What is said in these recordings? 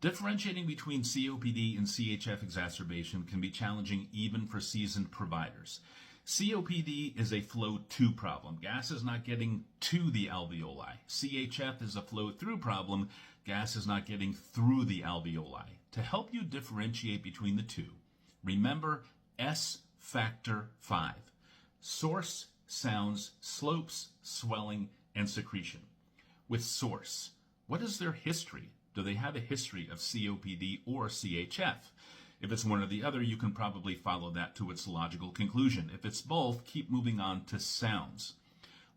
Differentiating between COPD and CHF exacerbation can be challenging even for seasoned providers. COPD is a flow to problem. Gas is not getting to the alveoli. CHF is a flow through problem. Gas is not getting through the alveoli. To help you differentiate between the two, remember S factor 5. Source, sounds, slopes, swelling, and secretion. With source, what is their history? Do they have a history of COPD or CHF? If it's one or the other, you can probably follow that to its logical conclusion. If it's both, keep moving on to sounds.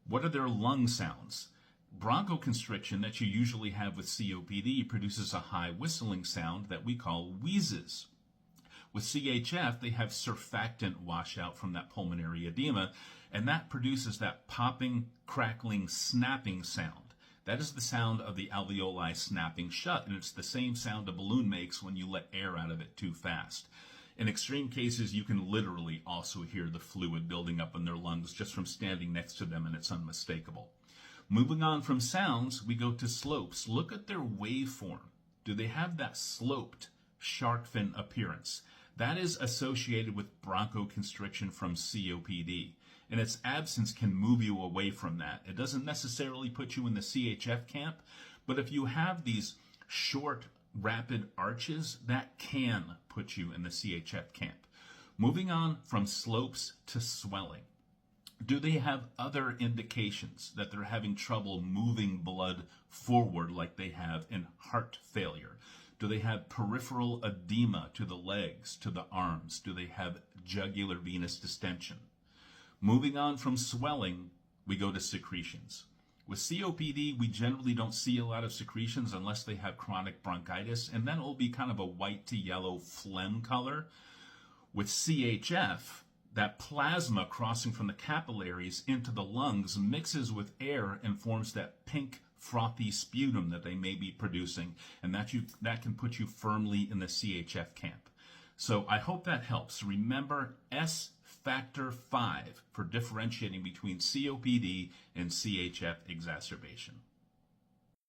What are their lung sounds? Bronchoconstriction that you usually have with COPD produces a high whistling sound that we call wheezes. With CHF, they have surfactant washout from that pulmonary edema, and that produces that popping, crackling, snapping sound. That is the sound of the alveoli snapping shut, and it's the same sound a balloon makes when you let air out of it too fast. In extreme cases, you can literally also hear the fluid building up in their lungs just from standing next to them, and it's unmistakable. Moving on from sounds, we go to slopes. Look at their waveform. Do they have that sloped shark fin appearance? That is associated with bronchoconstriction from COPD. And its absence can move you away from that. It doesn't necessarily put you in the CHF camp, but if you have these short, rapid arches, that can put you in the CHF camp. Moving on from slopes to swelling. Do they have other indications that they're having trouble moving blood forward like they have in heart failure? Do they have peripheral edema to the legs, to the arms? Do they have jugular venous distension? Moving on from swelling, we go to secretions. With COPD, we generally don't see a lot of secretions unless they have chronic bronchitis, and then it will be kind of a white to yellow phlegm color. With CHF, that plasma crossing from the capillaries into the lungs mixes with air and forms that pink, frothy sputum that they may be producing, and that can put you firmly in the CHF camp. So I hope that helps. Remember S factor 5 for differentiating between COPD and CHF exacerbation.